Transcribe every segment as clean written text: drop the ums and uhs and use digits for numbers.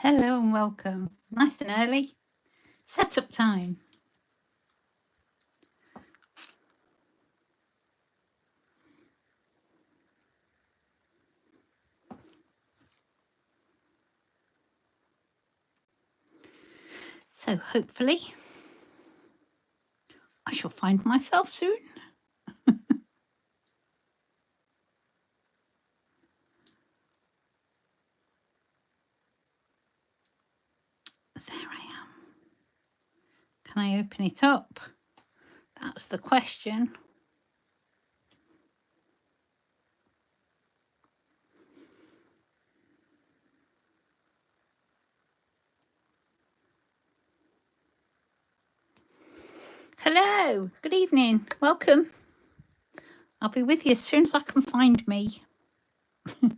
Hello and welcome. Nice and early. Setup time. So hopefully I shall find myself soon. There I am. Can I open it up? That's the question. Hello, good evening, welcome. I'll be with you as soon as I can find me. It's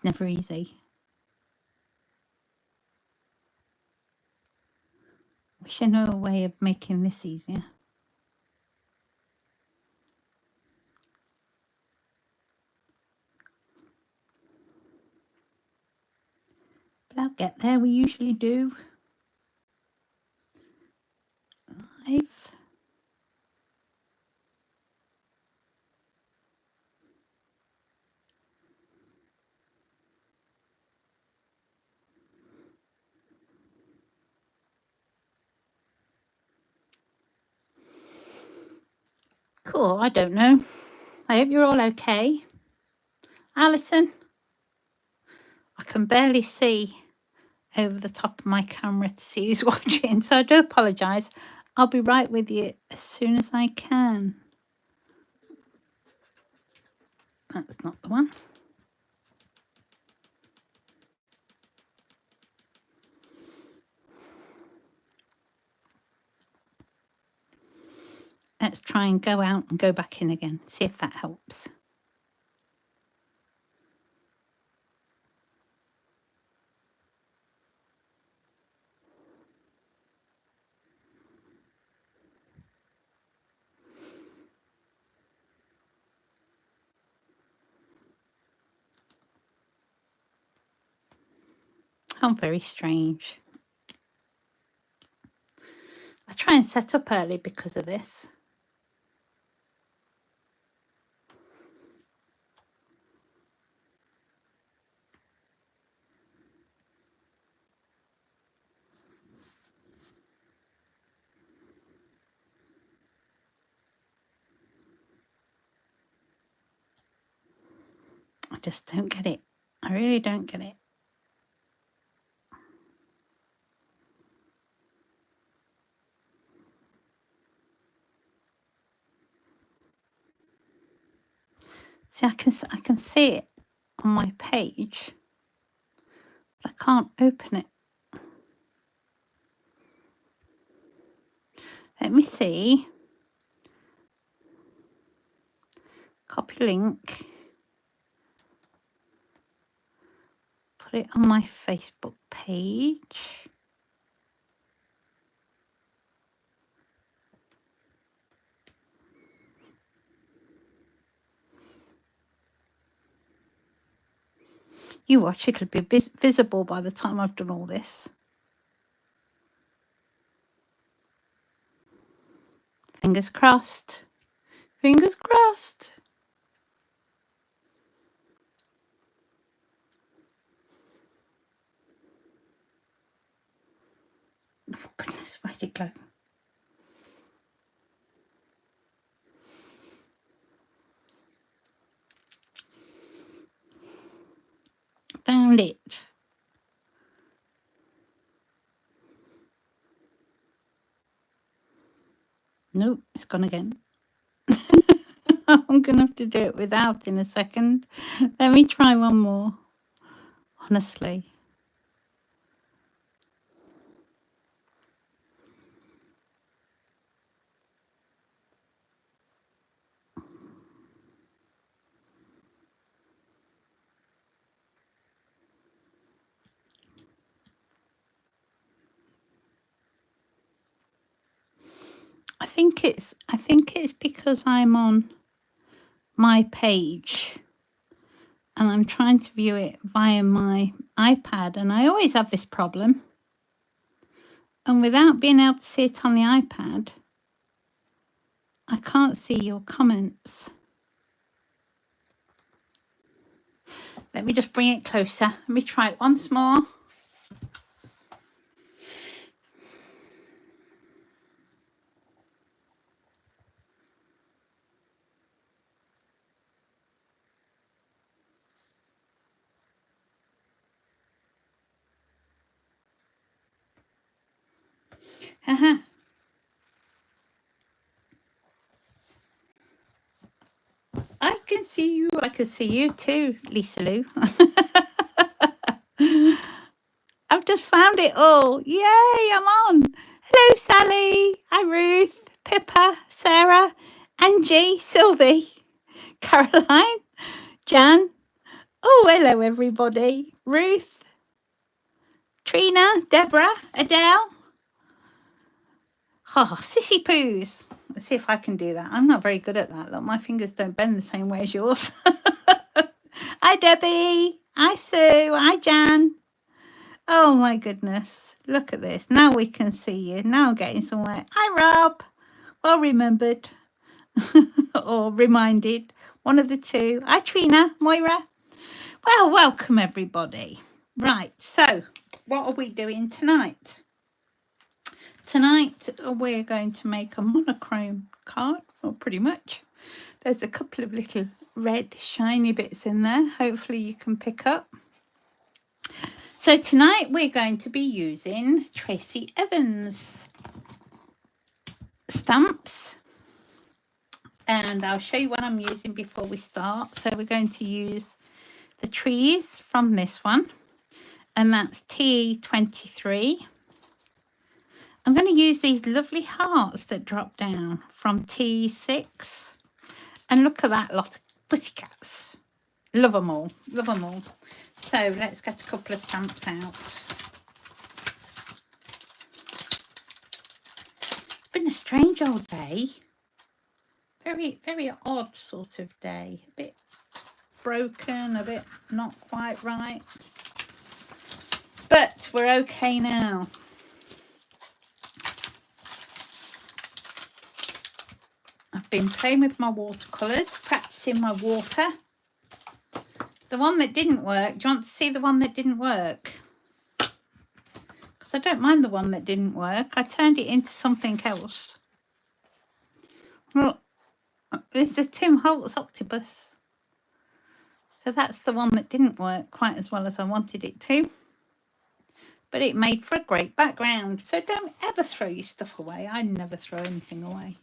never easy. Wish I knew a way of making this easier. But I'll get there, we usually do. Live. Cool, I don't know. I hope you're all okay. Alison, I can barely see over the top of my camera to see who's watching, so I do apologise. I'll be right with you as soon as I can. That's not the one. Let's try and go out and go back in again, see if that helps. How very strange. I try and set up early because of this. I just don't get it. I really don't get it. See, I can see it on my page, but I can't open it. Let me see. Copy link. Put it on my Facebook page. You watch, it'll be visible by the time I've done all this. Fingers crossed. Fingers crossed. Oh, goodness, where'd it go? Found it. Nope, it's gone again. I'm going to have to do it without in a second. Let me try one more. Honestly. I think it's because I'm on my page and I'm trying to view it via my iPad, and I always have this problem. And without being able to see it on the iPad, I can't see your comments. Let me just bring it closer. Let me try it once more. Haha. I can see you. I can see you too, Lisa Lou. I've just found it all. Yay, I'm on. Hello, Sally. Hi, Ruth, Pippa, Sarah, Angie, Sylvie, Caroline, Jan. Oh, hello, everybody. Ruth, Trina, Deborah, Adele. Oh, Sissy Poos. Let's see if I can do that. I'm not very good at that. Look, my fingers don't bend the same way as yours. Hi, Debbie. Hi, Sue. Hi, Jan. Oh, my goodness. Look at this. Now we can see you. Now I'm getting somewhere. Hi, Rob. Well remembered. Or reminded. One of the two. Hi, Trina. Moira. Well, welcome, everybody. Right. So, what are we doing tonight? Tonight, we're going to make a monochrome card. Well, pretty much. There's a couple of little red shiny bits in there. Hopefully you can pick up. So tonight we're going to be using Tracy Evans stamps. And I'll show you what I'm using before we start. So we're going to use the trees from this one. And that's T23. I'm going to use these lovely hearts that drop down from T6. And look at that lot of pussycats. Love them all. Love them all. So let's get a couple of stamps out. It's been a strange old day. Very, very odd sort of day. A bit broken, a bit not quite right. But we're okay now. I've been playing with my watercolours, practicing my water. The one that didn't work, do you want to see the one that didn't work? Because I don't mind the one that didn't work. I turned it into something else. Well, this is Tim Holtz octopus. So that's the one that didn't work quite as well as I wanted it to. But it made for a great background. So don't ever throw your stuff away. I never throw anything away.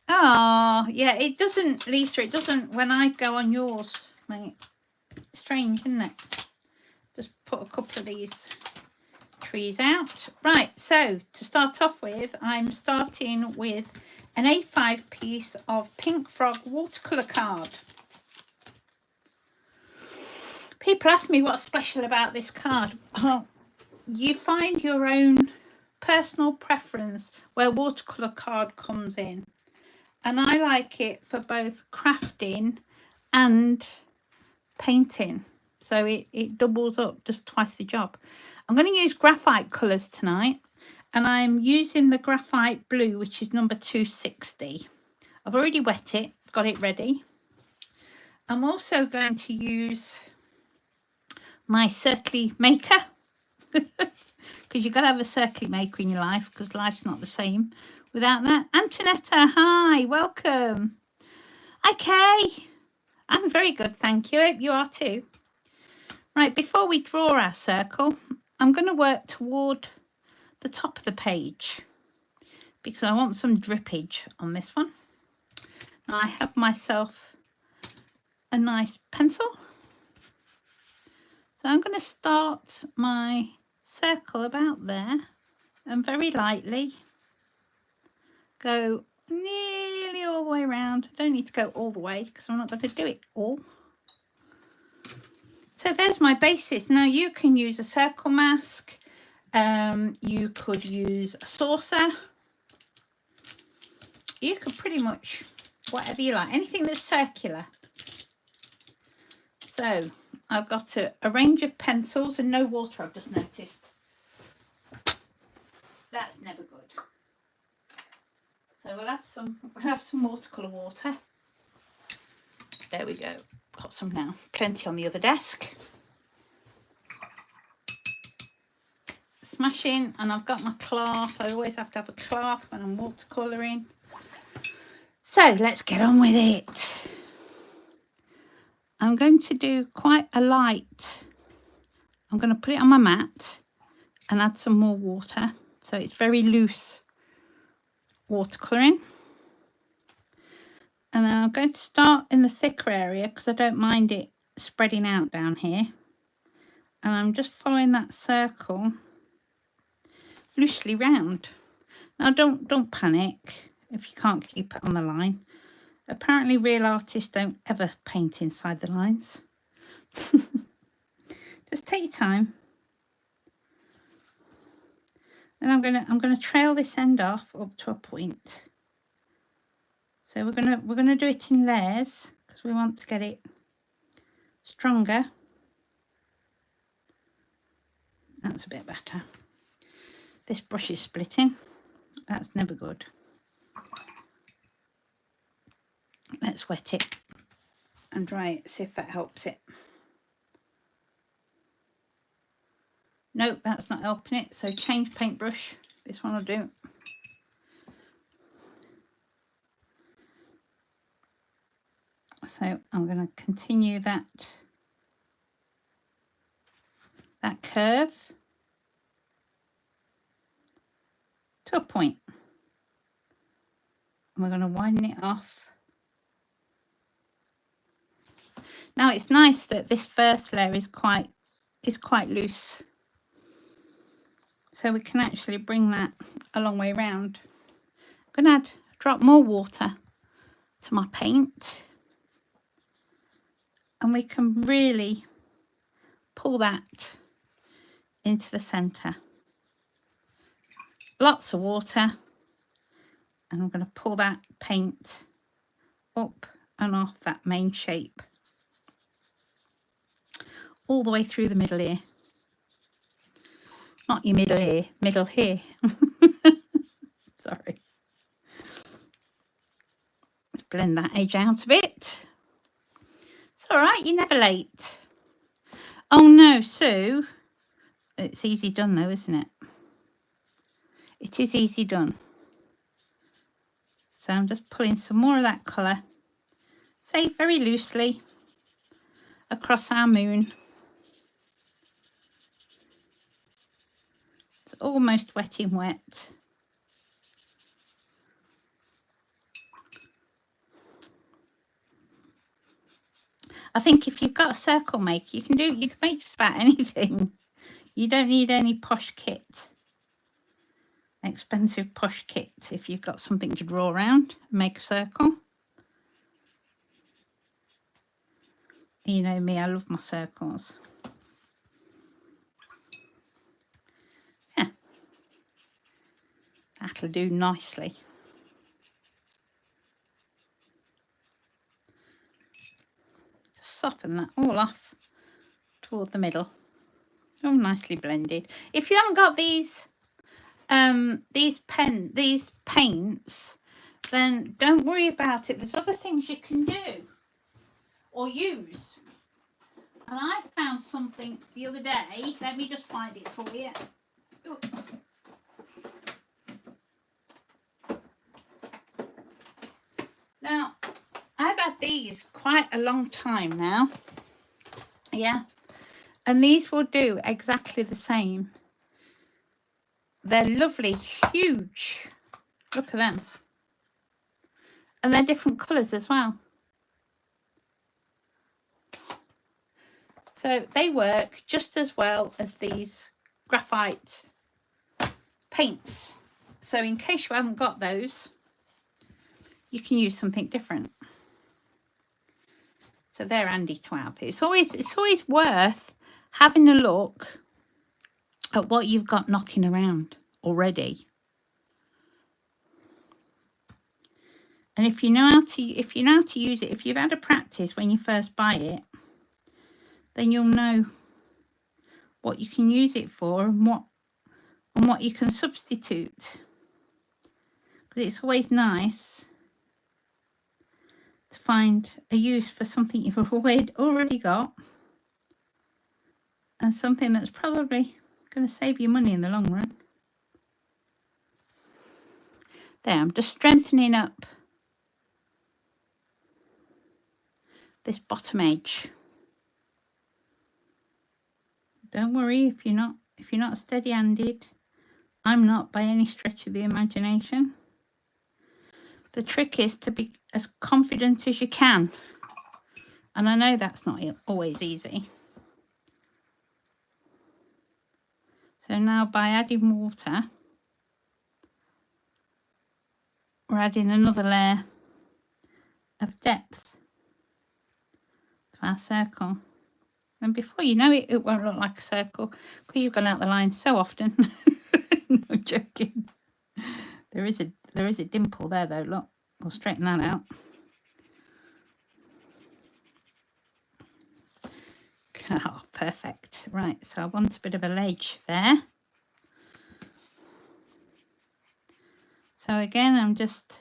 Oh, yeah, it doesn't, Lisa, it doesn't when I go on yours, mate. Strange, isn't it? Just put a couple of these trees out. Right, so to start off with, I'm starting with an A5 piece of Pink Frog watercolour card. People ask me what's special about this card. Well, you find your own personal preference where watercolour card comes in. And I like it for both crafting and painting. So it doubles up, just twice the job. I'm going to use graphite colours tonight. And I'm using the graphite blue, which is number 260. I've already wet it, got it ready. I'm also going to use my circly maker. Because you've got to have a circuit maker in your life, because life's not the same without that. Antonetta, hi, welcome. Okay, I'm very good, thank you. Hope you are too. Right, before we draw our circle, I'm going to work toward the top of the page because I want some drippage on this one. Now I have myself a nice pencil. So I'm going to start my circle about there and very lightly go nearly all the way around. I don't need to go all the way because I'm not going to do it all. So there's my basis. Now you can use a circle mask. You could use a saucer. You could pretty much, whatever you like, anything that's circular. So I've got a range of pencils and no water, I've just noticed. That's never good. So we'll have some watercolour water. There we go. Got some now. Plenty on the other desk. Smashing, and I've got my cloth. I always have to have a cloth when I'm watercolouring. So let's get on with it. I'm going to do quite a light. I'm going to put it on my mat and add some more water. So it's very loose watercolouring. And then I'm going to start in the thicker area because I don't mind it spreading out down here. And I'm just following that circle loosely round. Now don't panic if you can't keep it on the line. Apparently real artists don't ever paint inside the lines. Just take your time. Then I'm gonna trail this end off up to a point. So we're gonna do it in layers because we want to get it stronger. That's a bit better. This brush is splitting. That's never good. Let's wet it and dry it, see if that helps it. Nope, that's not helping it, so change paintbrush. This one will do. So I'm going to continue that curve to a point. And we're going to widen it off. Now it's nice that this first layer is quite loose. So we can actually bring that a long way round. I'm going to drop more water to my paint. And we can really pull that into the centre. Lots of water. And I'm going to pull that paint up and off that main shape. All the way through the middle here. Not your middle here, middle here. Sorry. Let's blend that edge out a bit. It's all right, you're never late. Oh no, Sue. It's easy done though, isn't it? It is easy done. So I'm just pulling some more of that colour, say very loosely, across our moon. It's almost wetting wet. I think if you've got a circle maker, you can make just about anything. You don't need any posh kit, expensive posh kit, if you've got something to draw around and make a circle. You know me, I love my circles. Yeah, that'll do nicely. Just soften that all off toward the middle. Oh, nicely blended. If you haven't got these paints, then don't worry about it. There's other things you can do or use. And I found something the other day. Let me just find it for you. Ooh. Now, I've had these quite a long time now. Yeah. And these will do exactly the same. They're lovely, huge. Look at them. And they're different colours as well. So they work just as well as these graphite paints. So in case you haven't got those, you can use something different. So they're handy to have. It's always worth having a look at what you've got knocking around already. And if you know how to use it, if you've had a practice when you first buy it, then you'll know what you can use it for and what you can substitute. Because it's always nice to find a use for something you've already got, and something that's probably going to save you money in the long run. There, I'm just strengthening up this bottom edge. Don't worry if you're not steady-handed. I'm not by any stretch of the imagination. The trick is to be as confident as you can. And I know that's not always easy. So now by adding water, we're adding another layer of depth to our circle. And before you know it, it won't look like a circle because you've gone out the line so often. No joking. There is a dimple there though, look. We'll straighten that out. Oh, perfect. Right, so I want a bit of a ledge there. So again, I'm just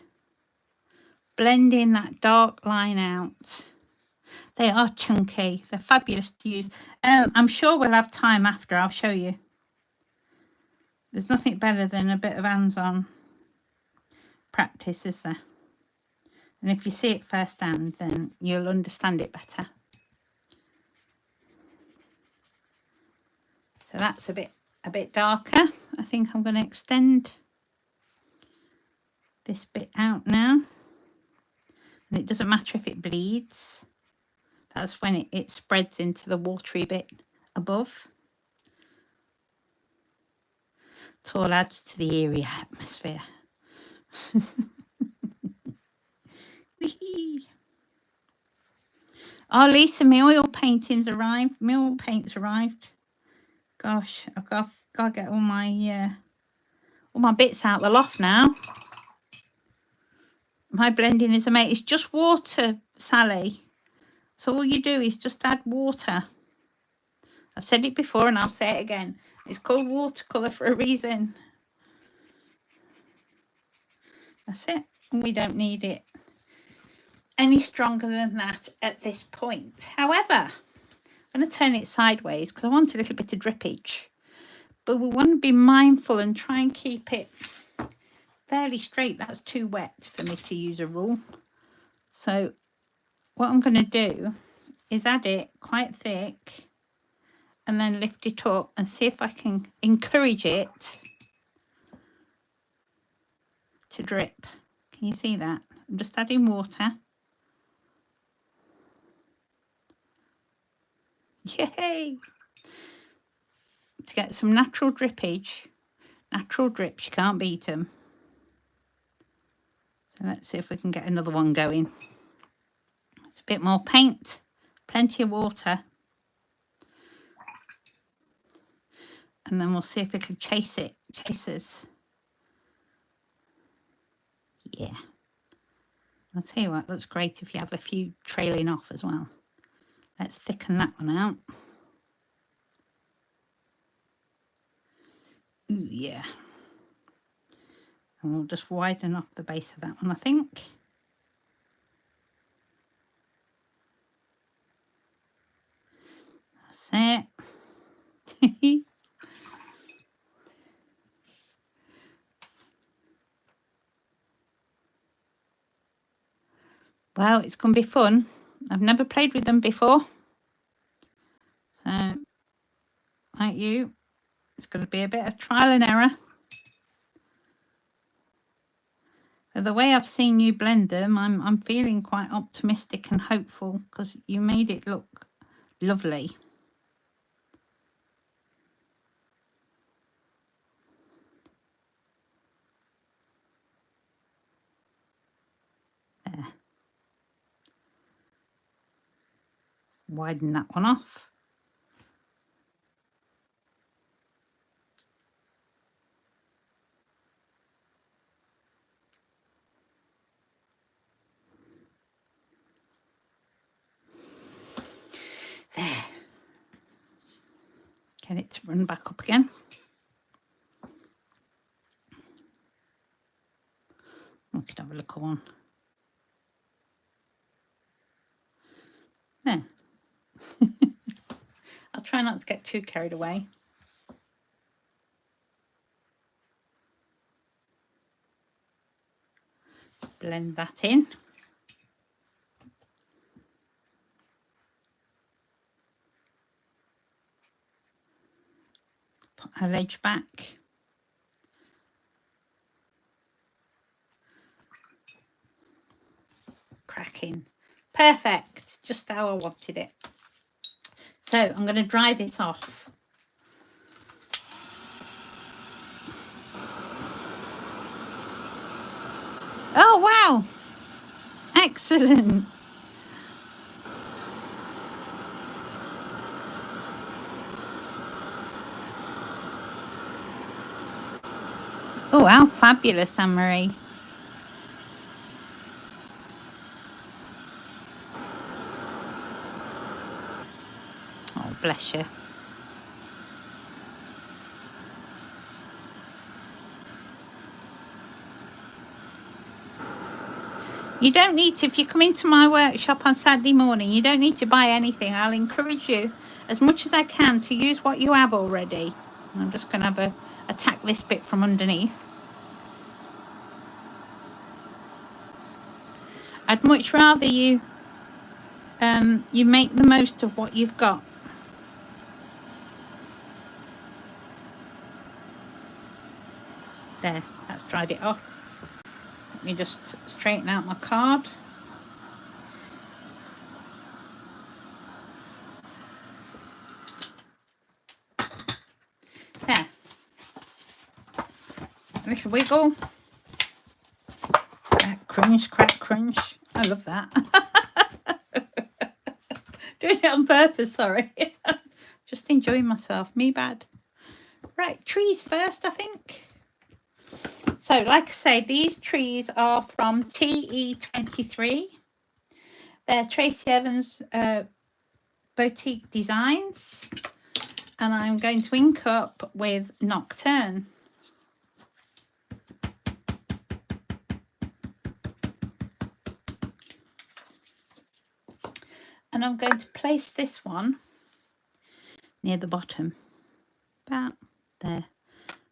blending that dark line out. They are chunky. They're fabulous to use. I'm sure we'll have time after. I'll show you. There's nothing better than a bit of hands-on practice, is there? And if you see it firsthand, then you'll understand it better. So that's a bit darker. I think I'm going to extend this bit out now. And it doesn't matter if it bleeds. That's when it spreads into the watery bit above. It all adds to the eerie atmosphere. Oh, Lisa, my oil painting's arrived. My oil paint's arrived. Gosh, I've got to get all my bits out the loft now. My blending is amazing. It's just water, Sally. So all you do is just add water. I've said it before and I'll say it again. It's called watercolour for a reason. That's it. We don't need it any stronger than that at this point. However, I'm going to turn it sideways because I want a little bit of drippage. But we want to be mindful and try and keep it fairly straight. That's too wet for me to use a rule. So what I'm going to do is add it quite thick and then lift it up and see if I can encourage it to drip. Can you see that? I'm just adding water. Yay! To get some natural drippage. Natural drips, you can't beat them. So let's see if we can get another one going. It's a bit more paint, plenty of water. And then we'll see if we can chase us. Yeah. I'll tell you what, looks great if you have a few trailing off as well. Let's thicken that one out. Ooh, yeah. And we'll just widen off the base of that one, I think. That's it. Well, it's going to be fun. I've never played with them before. So, like you, it's going to be a bit of trial and error. But the way I've seen you blend them, I'm feeling quite optimistic and hopeful because you made it look lovely. There. Widen that one off. it to run back up again. We could have a little one. There. I'll try not to get too carried away. Blend that in. Put our edge back. Cracking. Perfect. Just how I wanted it. So I'm going to dry this off. Oh, wow. Excellent. Oh, how fabulous, Anne-Marie. Oh, bless you. You don't need to, if you come into my workshop on Saturday morning, you don't need to buy anything. I'll encourage you as much as I can to use what you have already. I'm just going to have a tack this bit from underneath. I'd much rather you make the most of what you've got. There, that's dried it off. Let me just straighten out my card. There. A little wiggle. Crack, crunch, crack, crunch. I love that. Doing it on purpose, sorry. Just enjoying myself. Me bad. Right, trees first, I think. So, like I say, these trees are from TE23. They're Tracy Evans Boutique Designs. And I'm going to ink up with Nocturne. And I'm going to place this one near the bottom. About there.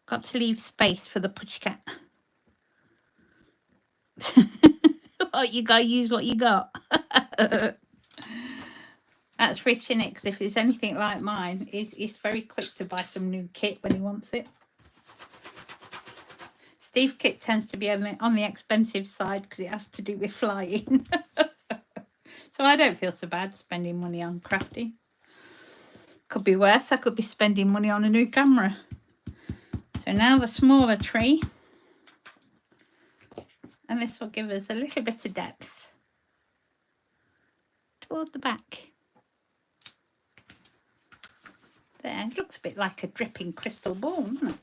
Got to leave space for the pussycat. What you got, use what you got. That's Rich in it, because if it's anything like mine, he's very quick to buy some new kit when he wants it. Steve kit tends to be on the expensive side because it has to do with flying. So I don't feel so bad spending money on crafting. Could be worse. I could be spending money on a new camera. So now the smaller tree. And this will give us a little bit of depth toward the back. There, it looks a bit like a dripping crystal ball, doesn't it?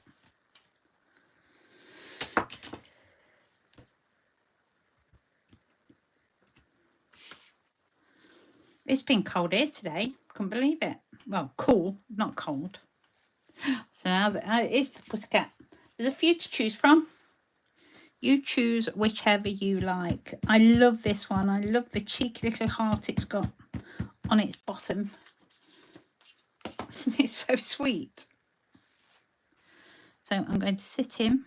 It's been cold here today. Couldn't believe it. Well, cool, not cold. So now it's the pussycat. There's a few to choose from. You choose whichever you like. I love this one. I love the cheeky little heart it's got on its bottom. It's so sweet. So I'm going to sit him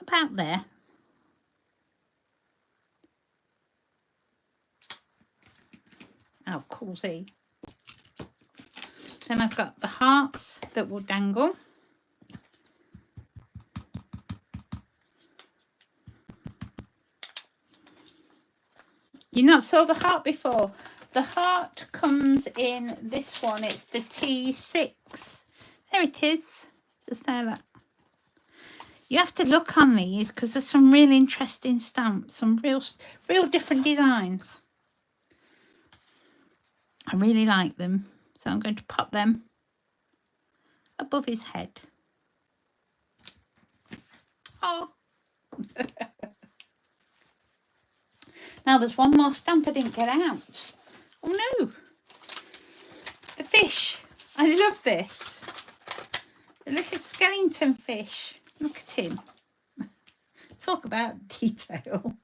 about there. How cool's he? Then I've got the hearts that will dangle. You've not saw the heart before. The heart comes in this one. It's the T6. There it is. Just there, look. You have to look on these because there's some really interesting stamps, some real different designs. I really like them. So I'm going to pop them above his head. Oh. Now there's one more stamp I didn't get out. Oh no. The fish. I love this. The little skeleton fish. Look at him. Talk about detail.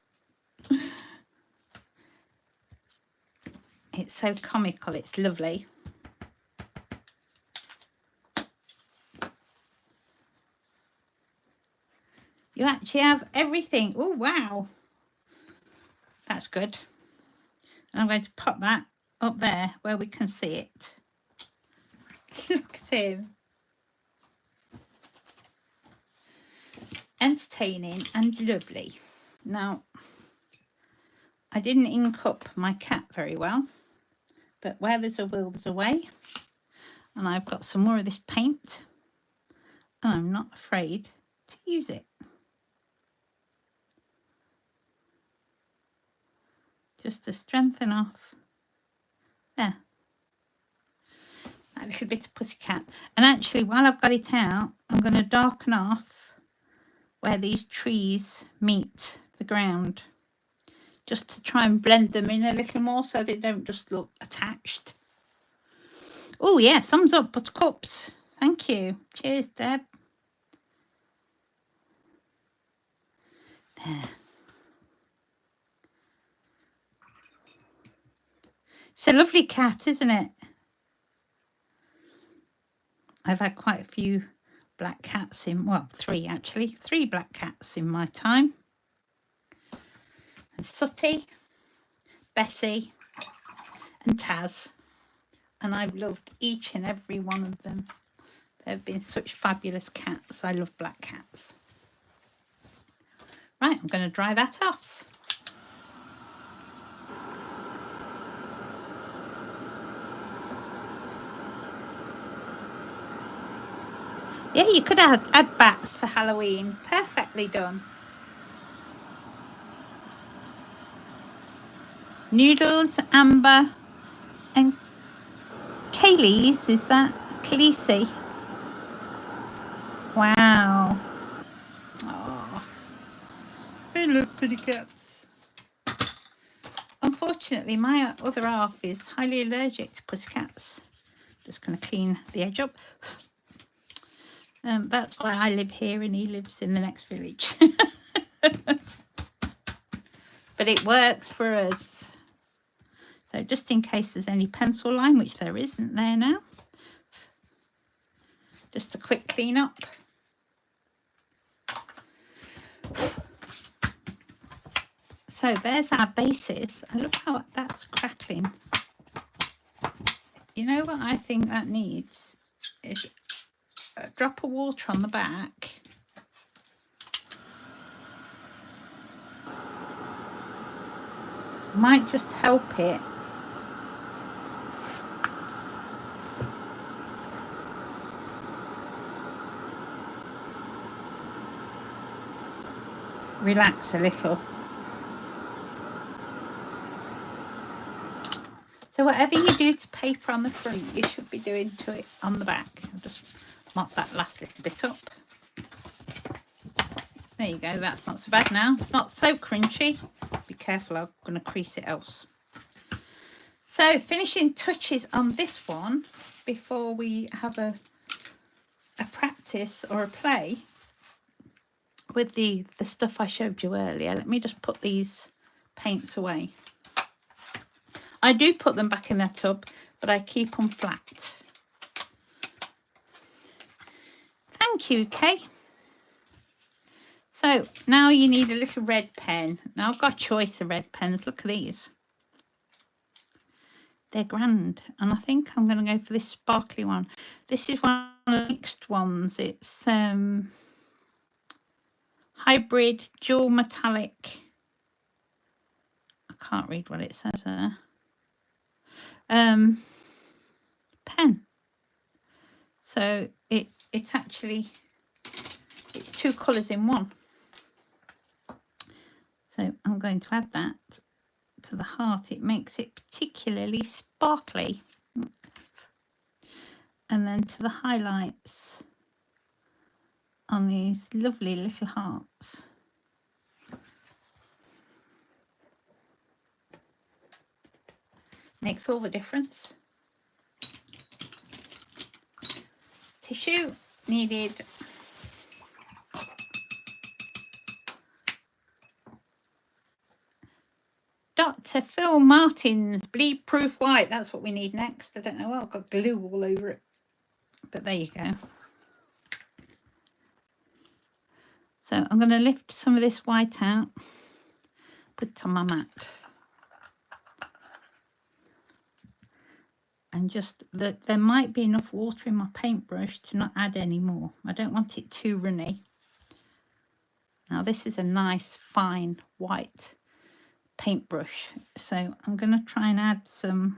It's so comical. It's lovely. You actually have everything. Oh, wow. That's good. And I'm going to pop that up there where we can see it. Look at him. Entertaining and lovely. Now, I didn't ink up my cat very well, but where there's a will, there's a way. And I've got some more of this paint, and I'm not afraid to use it. Just to strengthen off there. That little bit of pussycat. And actually, while I've got it out, I'm going to darken off where these trees meet the ground, just to try and blend them in a little more so they don't just look attached. Oh yeah, thumbs up, buttercups. Thank you. Cheers, Deb. There. It's a lovely cat, isn't it? I've had quite a few black cats in, well, 3 actually. 3 black cats in my time. And Sooty, Bessie and Taz. And I've loved each and every one of them. They've been such fabulous cats. I love black cats. Right, I'm going to dry that off. Yeah, you could add bats for Halloween. Perfectly done. Noodles, Amber and Kaylee's, is that? Khaleesi. Wow. Oh, they look pretty cats. Unfortunately, my other half is highly allergic to pussycats. Just going to clean the edge up. That's why I live here and he lives in the next village. But it works for us. So just in case there's any pencil line, which there isn't there now. Just a quick clean up. So there's our bases. I look how that's crackling. You know what I think that needs is a drop of water on the back. Might just help it. Relax a little. So whatever you do to paper on the front, you should be doing to it on the back. I'll just mop that last little bit up. There you go, that's not so bad now. Not so crunchy. Be careful, I'm going to crease it else. So finishing touches on this one before we have a practice or a play with the stuff I showed you earlier. Let me just put these paints away. I do put them back in their tub, but I keep them flat. Thank you, Kay. So now you need a little red pen. Now I've got a choice of red pens. Look at these. They're grand. And I think I'm going to go for this sparkly one. This is one of the mixed ones. It's hybrid dual metallic. I can't read what it says there. Pen. So it's actually, it's 2 colours in one. So I'm going to add that to the heart. It makes it particularly sparkly. And then to the highlights on these lovely little hearts. Makes all the difference. tissue needed. Dr. Phil Martin's bleed proof white. That's what we need next. I don't know. I've got glue all over it. But there you go. So I'm going to lift some of this white out, put it on my mat. And just that there might be enough water in my paintbrush to not add any more. I don't want it too runny. Now this is a nice fine white paintbrush, so I'm going to try and add some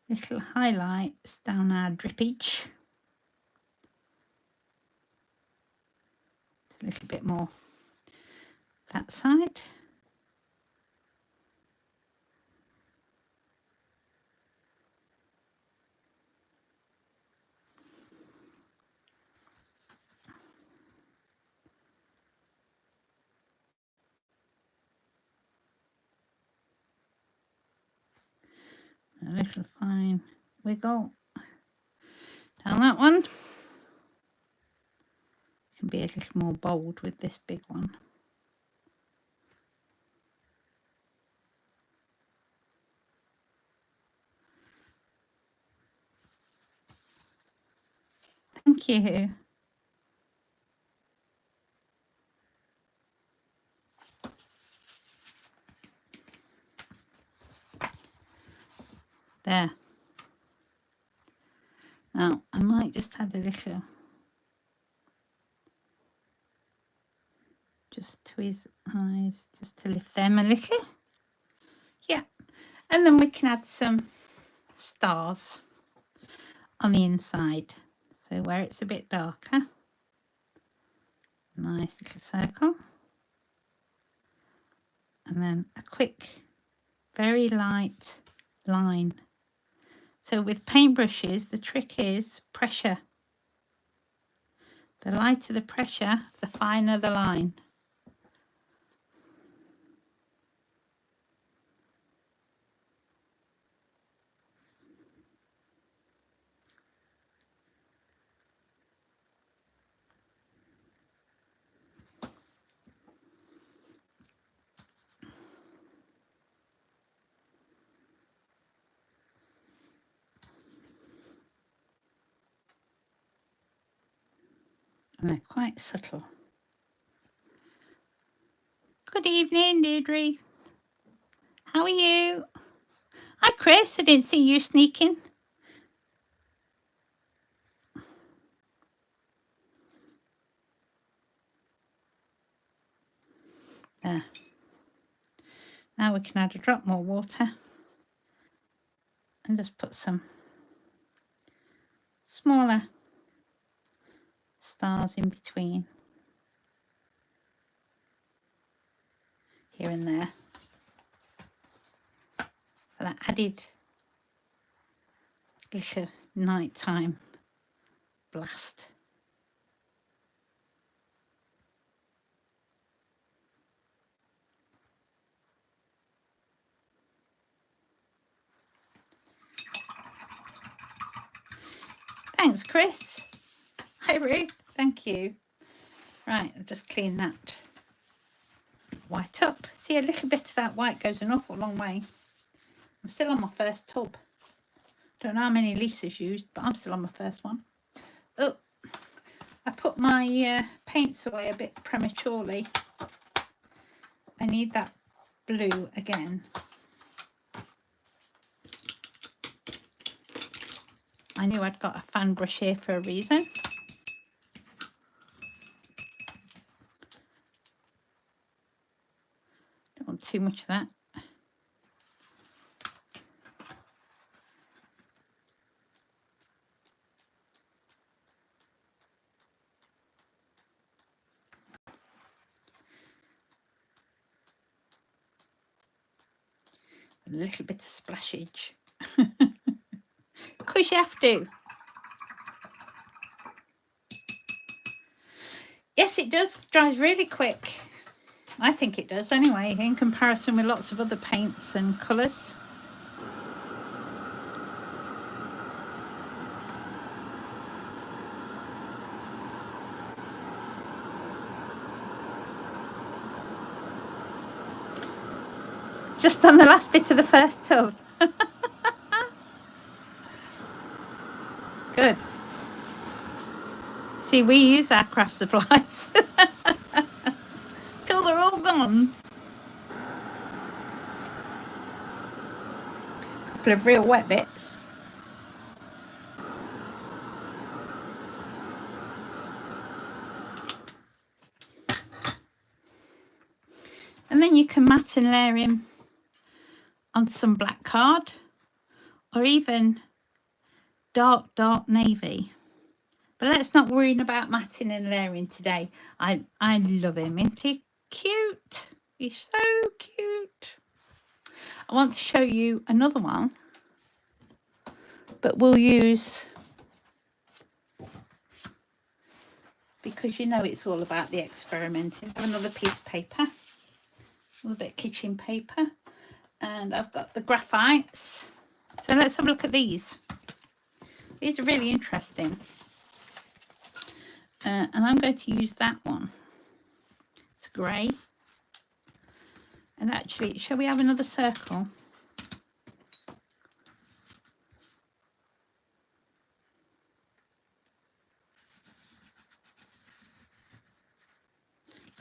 little highlights down our drippage. A little bit more that side. A little fine wiggle down that one. Can be a little more bold with this big one. Thank you. There. Now I might just add a little just to his eyes, just to lift them a little. Yeah, and then we can add some stars on the inside, so where it's a bit darker. Nice little circle, and then a quick, very light line. So with paintbrushes, the trick is pressure. The lighter the pressure, the finer the line. And they're quite subtle. Good evening, Deirdre. How are you? Hi, Chris. I didn't see you sneaking. There. Now we can add a drop more water and just put some smaller stars in between here and there for that added little nighttime blast. Thanks, Chris. Hi, Ruth. Thank you. Right, I'll just clean that white up. See, a little bit of that white goes an awful long way. I'm still on my first tub. Don't know how many Lisa's used, but I'm still on my first one. Oh, I put my paints away a bit prematurely. I need that blue again. I knew I'd got a fan brush here for a reason. Don't want too much of that. A little bit of splashage. Because you have to. Yes, it does. Dries really quick. I think it does anyway, in comparison with lots of other paints and colours. Just on the last bit of the first tub. Good. See, we use our craft supplies till they're all gone. A couple of real wet bits. And then you can mat and layer him on some black card or even dark navy. But let's not worry about matting and layering today. I love him. Isn't he cute? He's so cute. I want to show you another one, but we'll use, because you know it's all about the experimenting. I have another piece of paper, a little bit of kitchen paper, and I've got the graphites. So let's have a look at these. These are really interesting. And I'm going to use that one. It's grey. And actually, shall we have another circle?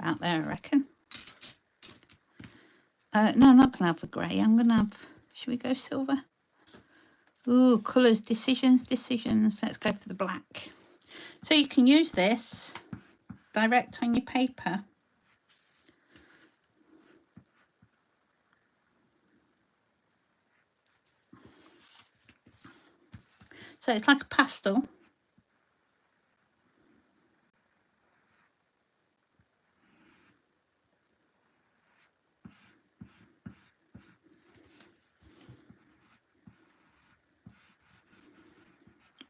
About there, I reckon. No, I'm not going to have the grey. I'm going to have, should we go silver? Ooh, colours, decisions. Let's go for the black. So you can use this direct on your paper. So it's like a pastel.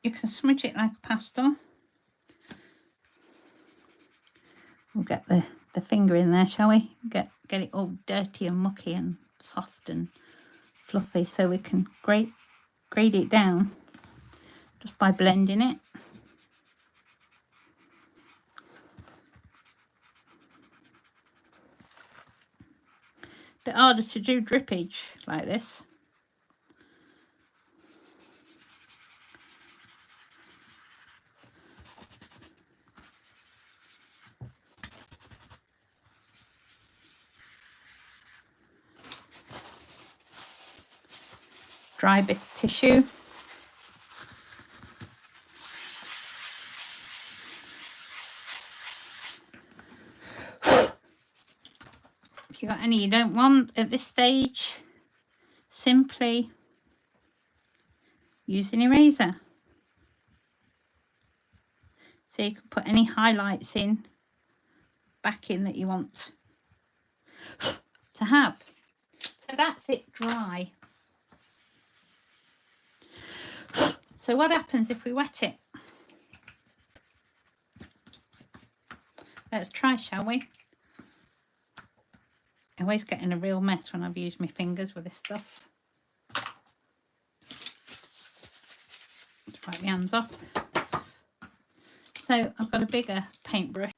You can smudge it like a pastel. We'll get the finger in there, shall we? Get it all dirty and mucky and soft and fluffy, so we can grade it down just by blending it. Bit harder to do drippage like this. Dry bit of tissue. If you've got any you don't want at this stage, simply use an eraser. So you can put any highlights in, back in that you want to have. So that's it dry. So what happens if we wet it? Let's try, shall we? I always get in a real mess when I've used my fingers with this stuff. Let's wipe my hands off. So I've got a bigger paintbrush.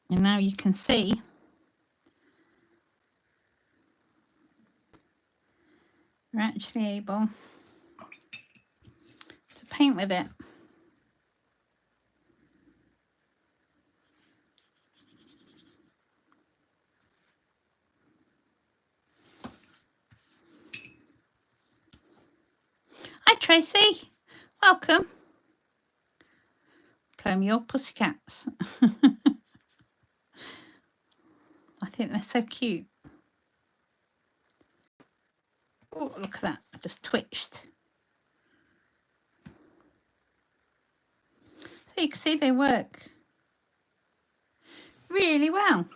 And now you can see we're actually able to paint with it. Hi Tracy, welcome. Play me your pussycats. I think they're so cute. Oh, look at that, I just twitched. So you can see they work really well.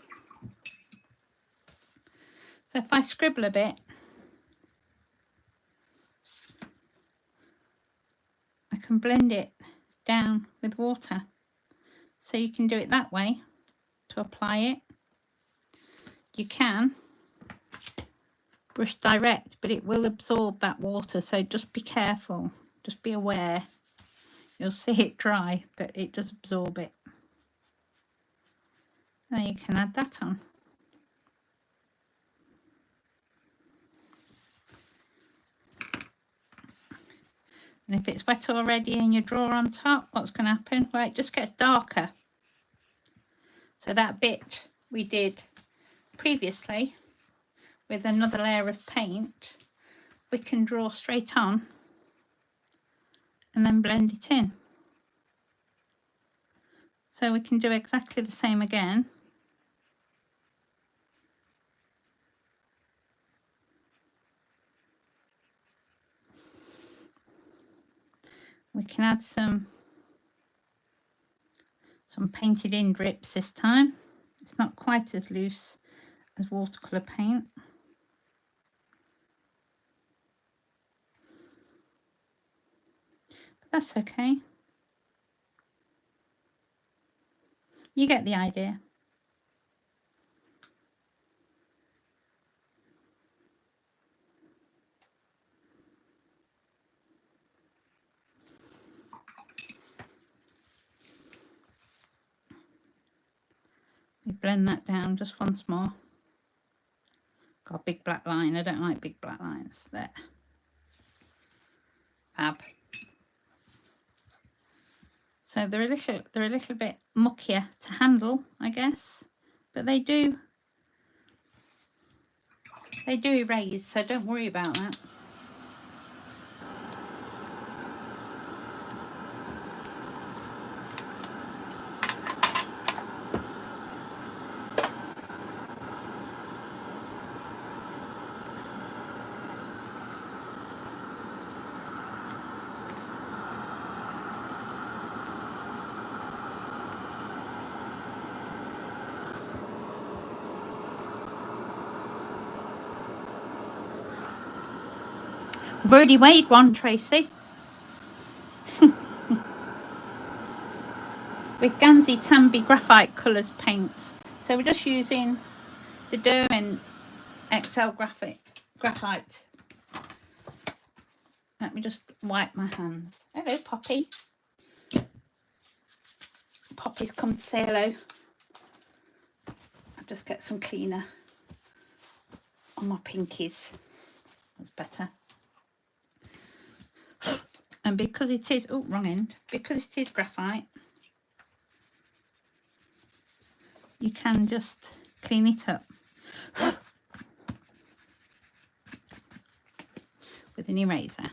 So if I scribble a bit, I can blend it down with water. So you can do it that way to apply it. You can brush direct, but it will absorb that water, so just be careful, just be aware. You'll see it dry, but it does absorb it. Now you can add that on. And if it's wet already and you draw on top, what's going to happen? Well, it just gets darker. So that bit we did previously with another layer of paint, we can draw straight on and then blend it in. So we can do exactly the same again. We can add some painted in drips this time. It's not quite as loose as watercolour paint. But that's okay. You get the idea. We blend that down just once more. Got a big black line. I don't like big black lines. There. Fab. So they're a little bit muckier to handle, I guess, but they do erase, so don't worry about that. I've already weighed one, Tracy. With Gansey Tambi Graphite Colours paints. So we're just using the Derwent XL Graphite. Let me just wipe my hands. Hello, Poppy. Poppy's come to say hello. I'll just get some cleaner on my pinkies. That's better. And because it is, oh, wrong end, because it is graphite, you can just clean it up with an eraser.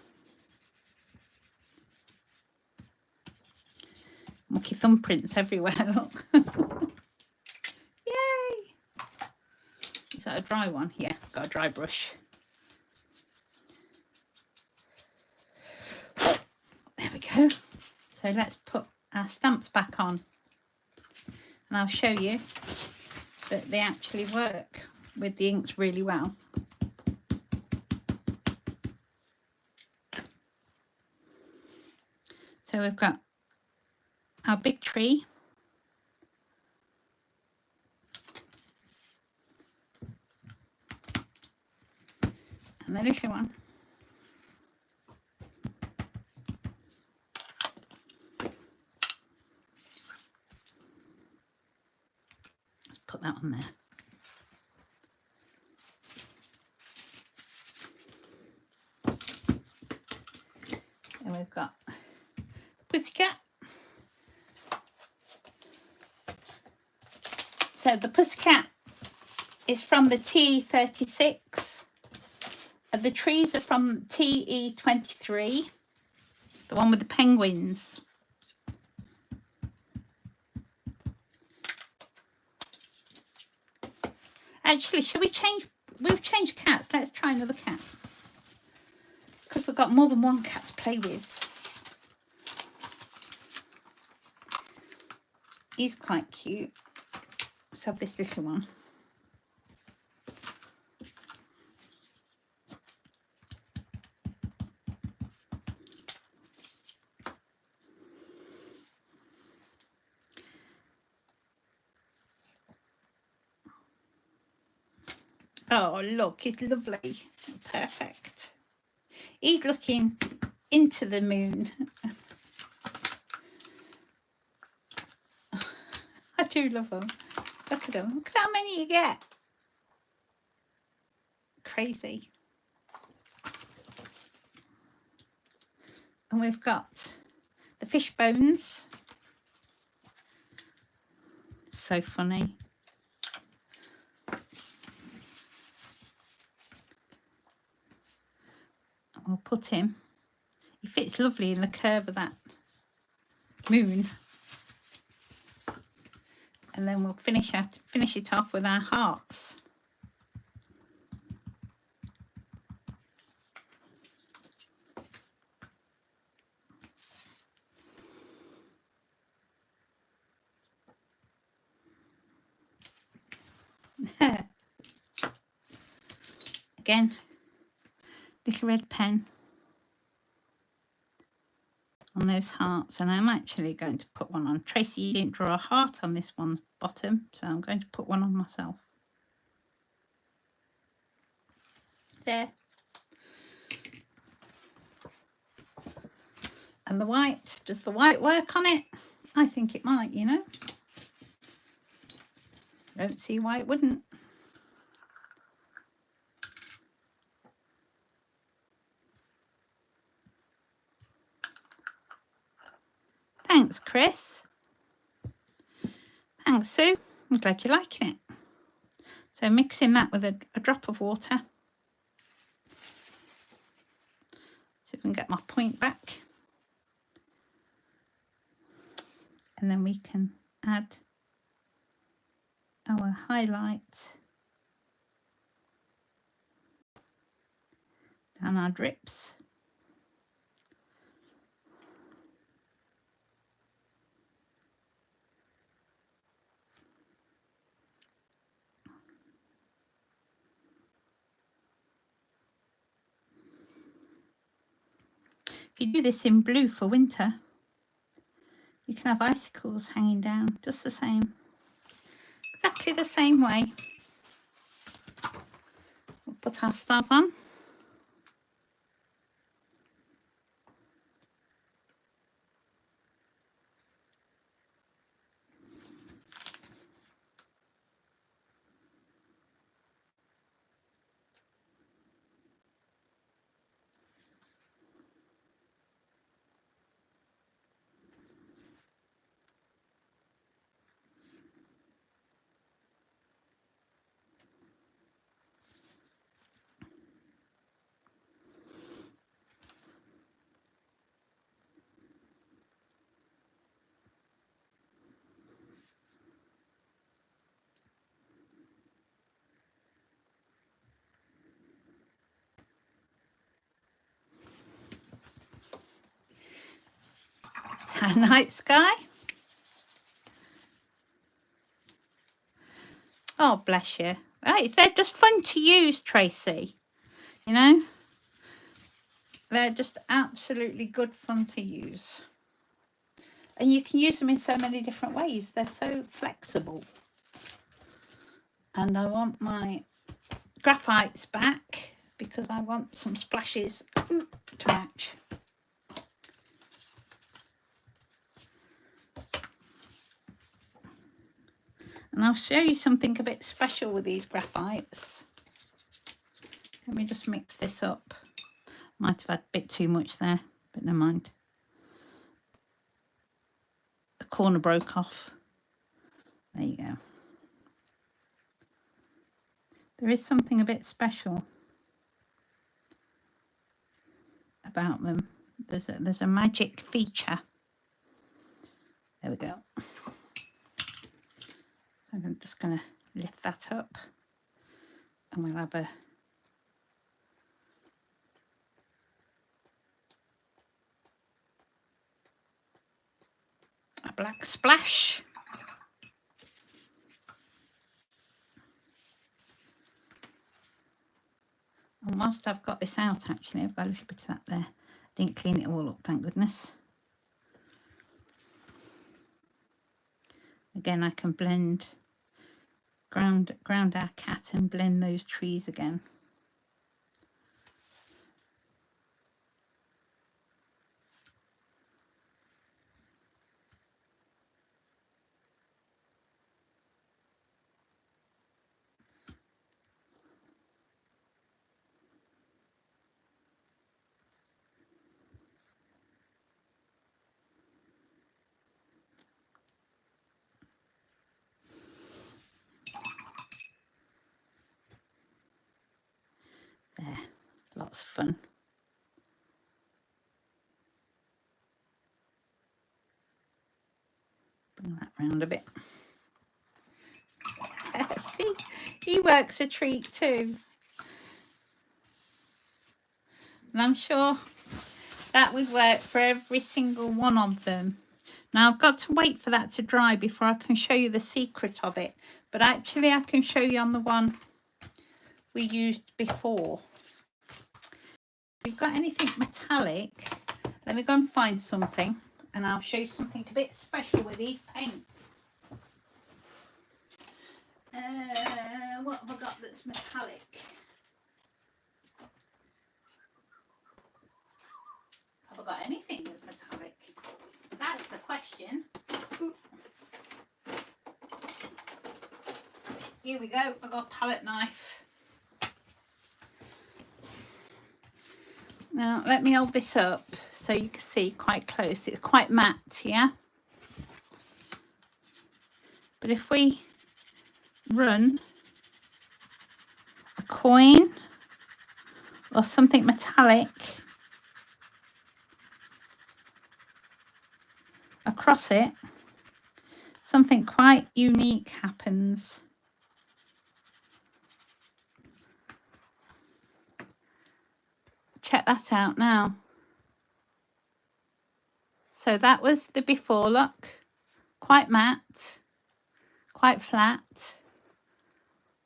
Mucky thumbprints everywhere, look. Yay! Is that a dry one? Yeah, got a dry brush. There we go. So let's put our stamps back on. And I'll show you that they actually work with the inks really well. So we've got our big tree. And the little one. Let's put that on there. And we've got Pussycat. So the Pussycat is from the TE36. The trees are from TE23, the one with the penguins. Actually, shall we change? We've changed cats. Let's try another cat. Because we've got more than one cat to play with. He's quite cute. Let's have this little one. Oh, look, it's lovely. Perfect. He's looking into the moon. I do love them. Look at them. Look at how many you get. Crazy. And we've got the fish bones. So funny. And we'll put him. He fits lovely in the curve of that moon. And then we'll finish it off with our hearts. Again, little red pen on those hearts, and I'm actually going to put one on. Tracy, you didn't draw a heart on this one's bottom, so I'm going to put one on myself. There. And the white, does the white work on it? I think it might, you know. Don't see why it wouldn't. Thanks, Chris. Thanks, Sue. I'm glad you're liking it. So mixing that with a drop of water. See if I can get my point back. And then we can add our highlight down our drips. If you do this in blue for winter, you can have icicles hanging down just the same, exactly the same way. We'll put our stars on. Our night sky. Oh, bless you. Right, they're just fun to use, Tracy. You know, they're just absolutely good fun to use. And you can use them in so many different ways. They're so flexible. And I want my graphites back because I want some splashes to match. And I'll show you something a bit special with these graphites. Let me just mix this up. Might have had a bit too much there, but never mind. The corner broke off. There you go. There is something a bit special about them. There's a magic feature. There we go. So I'm just going to lift that up, and we'll have a black splash. And whilst I've got this out, actually, I've got a little bit of that there. Didn't clean it all up, thank goodness. Again, I can blend ground our cat and blend those trees again. There, lots of fun. Bring that round a bit. See, he works a treat too. And I'm sure that would work for every single one of them. Now I've got to wait for that to dry before I can show you the secret of it. But actually I can show you on the one we used before. If you've got anything metallic, let me go and find something and I'll show you something a bit special with these paints. What have I got that's metallic? Have I got anything that's metallic? That's the question. Ooh. Here we go. I've got a palette knife. Now let me hold this up so you can see quite close. It's quite matte, yeah? But if we run a coin or something metallic across it, something quite unique happens. Check that out now. So that was the before look, quite matte, quite flat,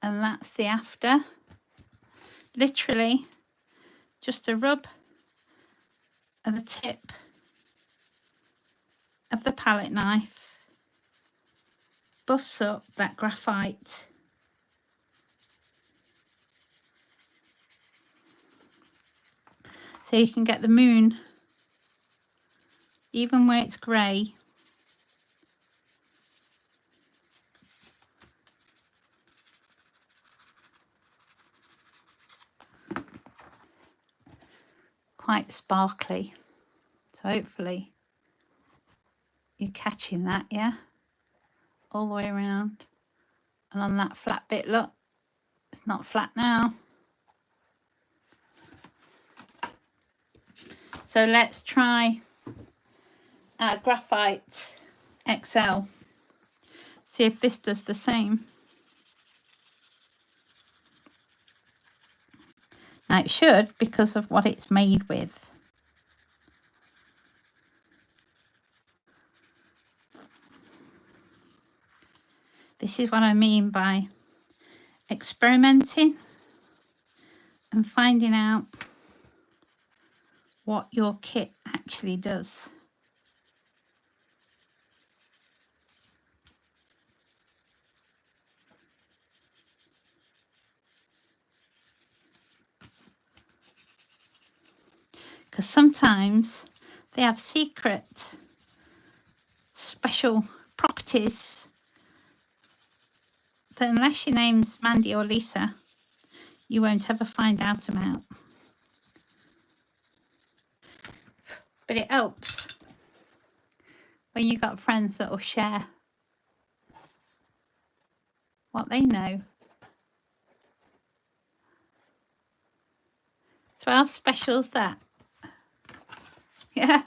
and that's the after. Literally just a rub of the tip of the palette knife buffs up that graphite. So you can get the moon even where it's grey. Quite sparkly. So hopefully you're catching that, yeah? All the way around. And on that flat bit, look, it's not flat now. So let's try Graphite XL. See if this does the same. Now it should, because of what it's made with. This is what I mean by experimenting and finding out what your kit actually does. Because sometimes they have secret, special properties that unless your name's Mandy or Lisa, you won't ever find out about. But it helps when you got friends that will share what they know. So how special is that? Yeah.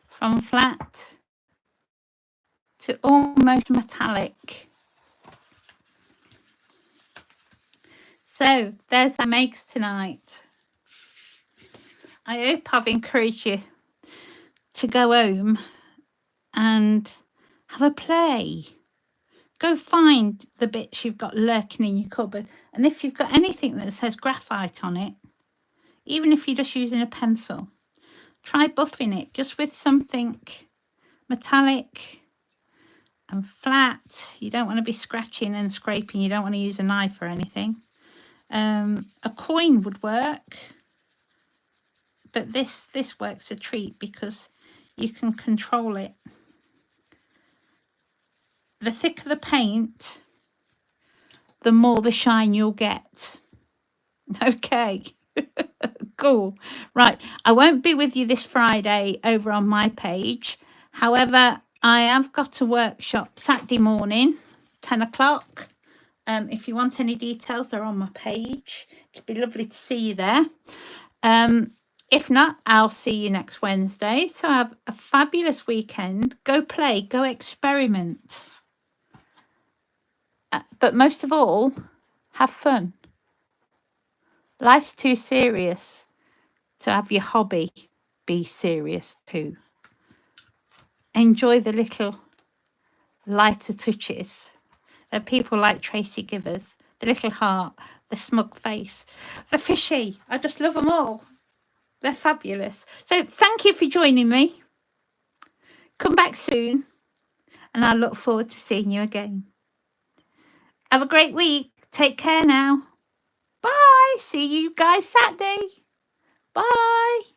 From flat to almost metallic. So there's our makes tonight. I hope I've encouraged you to go home and have a play. Go find the bits you've got lurking in your cupboard. And if you've got anything that says graphite on it, even if you're just using a pencil, try buffing it just with something metallic and flat. You don't want to be scratching and scraping. You don't want to use a knife or anything. A coin would work, but this works a treat because you can control it. The thicker the paint, the more the shine you'll get. Okay. Cool. Right. I won't be with you this Friday over on my page. However, I have got a workshop Saturday morning, 10 o'clock. If you want any details, they're on my page. It'd be lovely to see you there. If not, I'll see you next Wednesday. So have a fabulous weekend. Go play, go experiment. But most of all, have fun. Life's too serious to have your hobby be serious too. Enjoy the little lighter touches that people like Tracy Givers, the little heart, the smug face, the fishy. I just love them all. They're fabulous. So thank you for joining me. Come back soon and I look forward to seeing you again. Have a great week. Take care now. Bye. See you guys Saturday. Bye.